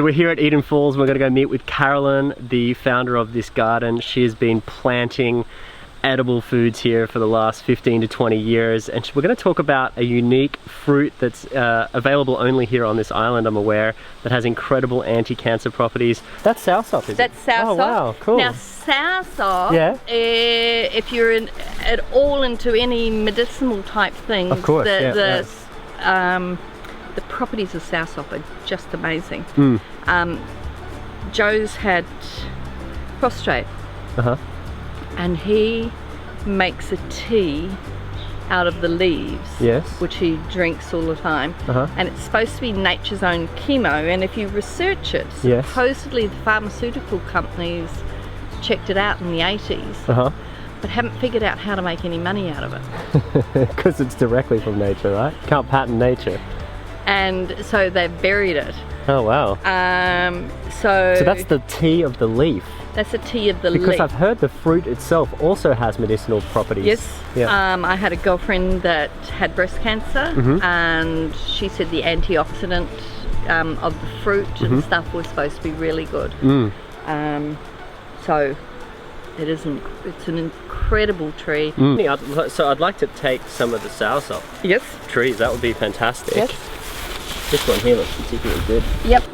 So we're here at Eden Falls. We're going to go meet with Carolyn, the founder of this garden. She has been planting edible foods here for the last 15 to 20 years, and we're going to talk about a unique fruit that's available only here on this island, I'm aware, that has incredible anti-cancer properties. That's soursop, is it? That's soursop. Oh wow, cool. Now soursop, yeah, if you're at all into any medicinal type things, of course, the properties of soursop are just amazing. Joe's had prostate. And he makes a tea out of the leaves, yes, which he drinks all the time, and it's supposed to be nature's own chemo, and if you research it, yes, supposedly the pharmaceutical companies checked it out in the 80s, but haven't figured out how to make any money out of it. Because it's directly from nature, right? Can't patent nature. And so they've buried it. Oh wow. So that's the tea of the leaf. That's the tea of the leaf. Because I've heard the fruit itself also has medicinal properties. Yes. Yeah. I had a girlfriend that had breast cancer, and she said the antioxidant of the fruit and stuff was supposed to be really good. So it's an incredible tree. So I'd like to take some of the soursop trees. That would be fantastic. Yes. This one here looks particularly good. Yep.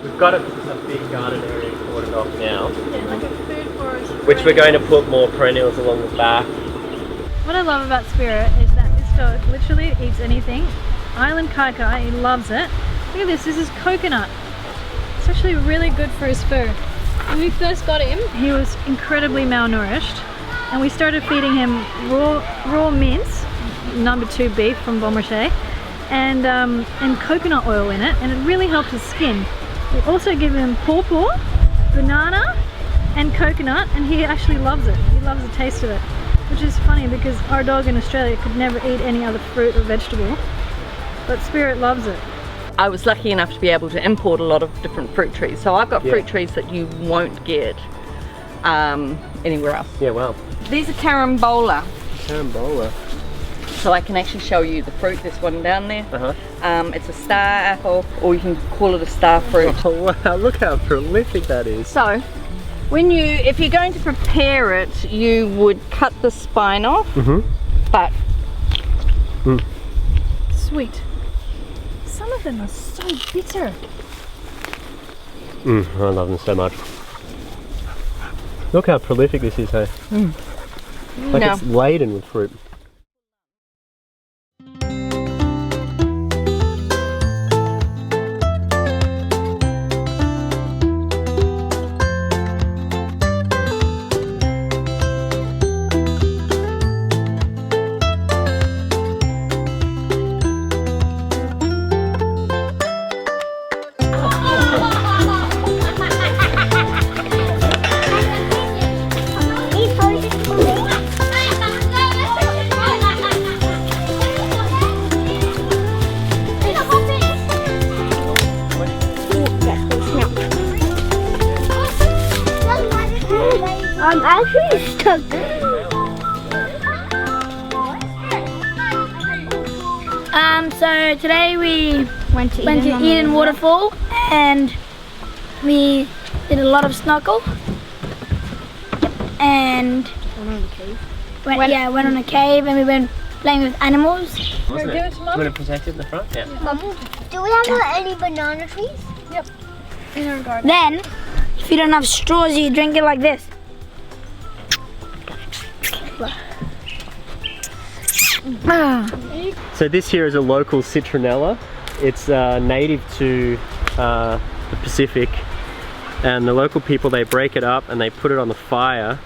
We've got a big garden area cordoned off now. Yeah, like a food forest. Which we're going to put more perennials along the back. What I love about Spirit is that this dog literally eats anything. Island Kaikai, he loves it. Look at this is coconut. It's actually really good for his fur. When we first got him, he was incredibly malnourished, and we started feeding him raw mince, number 2 beef from Beaumarchais, and coconut oil in it, and it really helped his skin. We also give him pawpaw, banana, and coconut, and he actually loves it. He loves the taste of it, which is funny because our dog in Australia could never eat any other fruit or vegetable, but Spirit loves it. I was lucky enough to be able to import a lot of different fruit trees, so I've got fruit trees that you won't get anywhere else. Yeah, wow. These are carambola. Carambola. So I can actually show you the fruit, this one down there. It's a star apple, or you can call it a star fruit. Oh wow, look how prolific that is. So, if you're going to prepare it, you would cut the spine off, but... Sweet. Some of them are so bitter. I love them so much. Look how prolific this is, hey? Like it's laden with fruit. I'm actually stuck. So today we went to Eden Waterfall and we did a lot of snorkel. And went on a cave and we went playing with animals. Wasn't it? You want to protect it in the front? Yeah. Do we have any banana trees? Yep. In our garden. Then, if you don't have straws, you drink it like this. So this here is a local citronella. It's native to the Pacific, and the local people, they break it up and they put it on the fire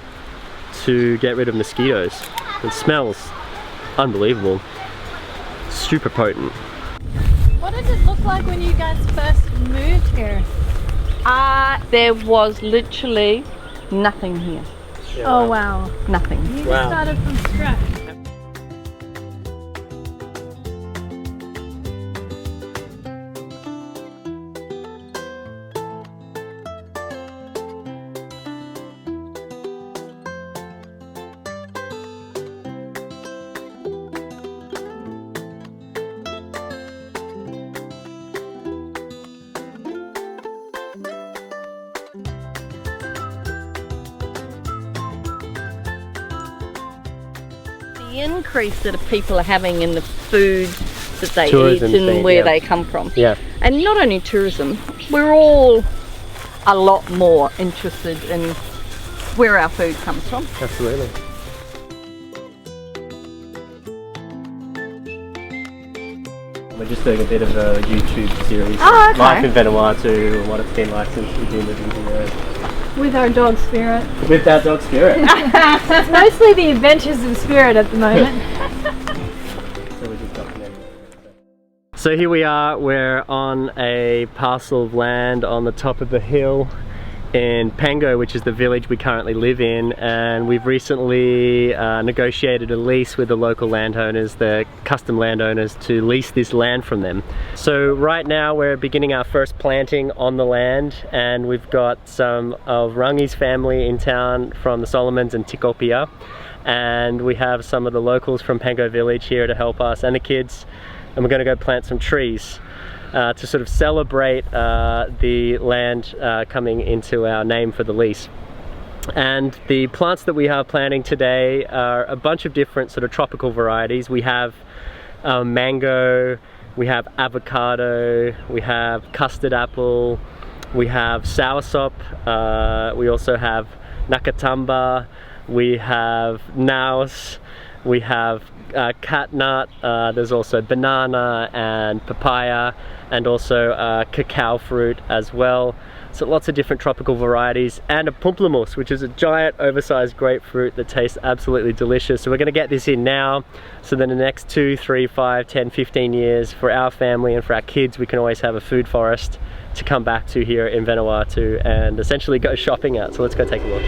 to get rid of mosquitoes. It smells unbelievable. Super potent. What did it look like when you guys first moved here? There was literally nothing here. Yeah, oh wow. Nothing. You just started from scratch. the increase that people are having in the food that they Tourism eat and thing, where yeah. they come from. Yeah. And not only tourism, we're all a lot more interested in where our food comes from. Absolutely. We're just doing a bit of a YouTube series. Oh, okay. Life in Vanuatu and what it's been like since we've been living here. With our dog Spirit. With our dog Spirit. It's mostly the adventures of Spirit at the moment. So we're just documenting it. So here we are, we're on a parcel of land on the top of the hill in Pango, which is the village we currently live in, and we've recently negotiated a lease with the local landowners, the custom landowners, to lease this land from them. So right now we're beginning our first planting on the land, and we've got some of Rangi's family in town from the Solomons and Tikopia, and we have some of the locals from Pango village here to help us and the kids, and we're going to go plant some trees to sort of celebrate the land coming into our name for the lease. And the plants that we are planting today are a bunch of different sort of tropical varieties. We have mango, we have avocado, we have custard apple, we have soursop, we also have nakatamba, we have naus, we have catnut, there's also banana and papaya, and also cacao fruit as well. So lots of different tropical varieties, and a pamplemousse, which is a giant oversized grapefruit that tastes absolutely delicious. So we're going to get this in now, so that in the next 2, 3, 5, 10, 15 years, for our family and for our kids, we can always have a food forest to come back to here in Vanuatu and essentially go shopping at. So let's go take a look.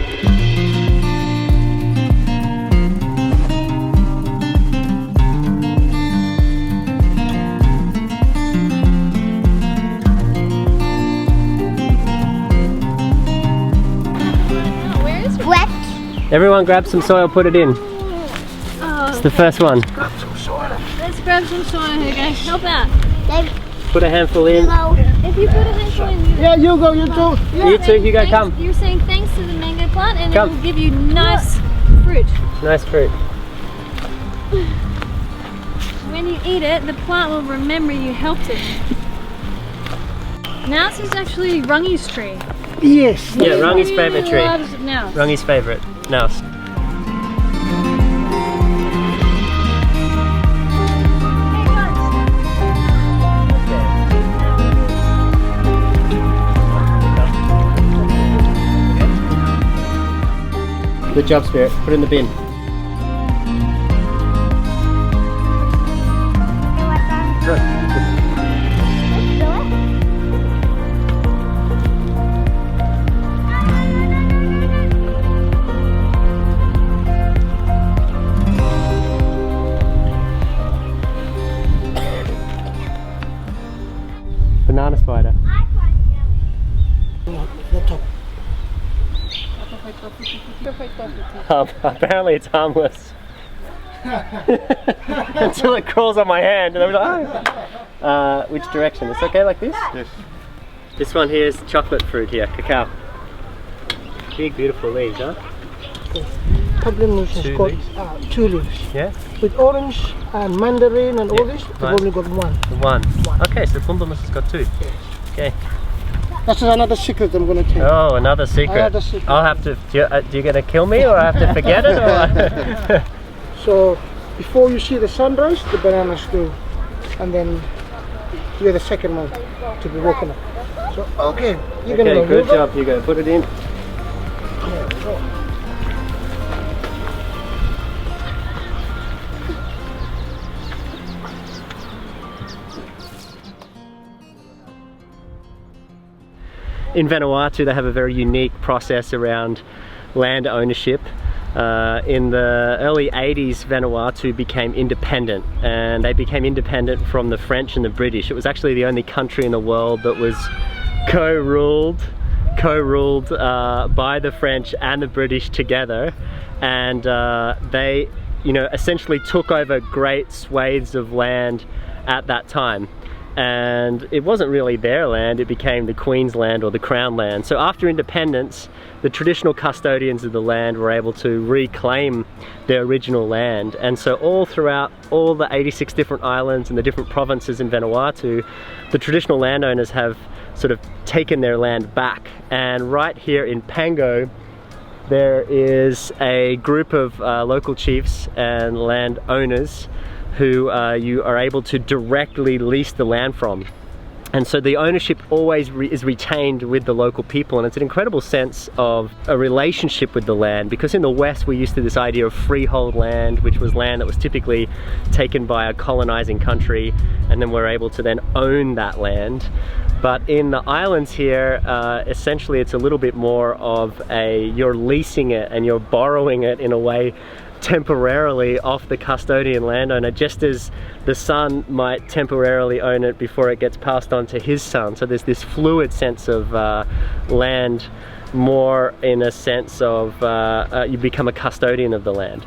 Everyone grab some soil, put it in. Oh, It's the first one. let's grab some soil here, guys. Help out. Put a handful in. If you put a handful in, Yeah, you go, you too. You too, Hugo, come. You're saying thanks to the mango plant, and Come. it will give you nice fruit. Nice fruit. When you eat it, the plant will remember you helped it. Now this is actually Rangi's tree. Yes. Yeah, Rangi's favourite tree. Loves it now. Rangi's favourite. Naus. Good job, Spirit. Put it in the bin. Banana spider. Apparently it's harmless. Until it crawls on my hand and I'm like, oh. Which direction? It's okay like this? Yes. This one here is chocolate fruit here, cacao. Big beautiful leaves, huh? Pamplemousse has got 2 leaves. Yeah? With orange and mandarin and all this, they've only got 1. One. Okay, so pamplemousse has got 2. Okay. That's another secret I'm going to tell you. Oh, another secret. Another secret. I'll have to, do you gonna kill me or I have to forget it? Or? So, before you see the sunrise, the bananas do. And then you're the second one to be woken up. So, okay. You're going to go. Okay, good job, Hugo. Put it in. Yeah, so. In Vanuatu, they have a very unique process around land ownership. In the early 80s, Vanuatu became independent, and they became independent from the French and the British. It was actually the only country in the world that was co-ruled by the French and the British together, and they, you know, essentially took over great swathes of land at that time. and it wasn't really their land, it became the Queen's land or the Crown land. So after independence, the traditional custodians of the land were able to reclaim their original land, and so all throughout all the 86 different islands and the different provinces in Vanuatu, the traditional landowners have sort of taken their land back. And right here in Pango, there is a group of local chiefs and landowners who you are able to directly lease the land from. And so the ownership always is retained with the local people, and it's an incredible sense of a relationship with the land, because in the West we're used to this idea of freehold land, which was land that was typically taken by a colonizing country, and then we're able to then own that land. But in the islands here, essentially it's a little bit more of you're leasing it and you're borrowing it in a way temporarily off the custodian landowner, just as the son might temporarily own it before it gets passed on to his son. So there's this fluid sense of land, more in a sense of you become a custodian of the land.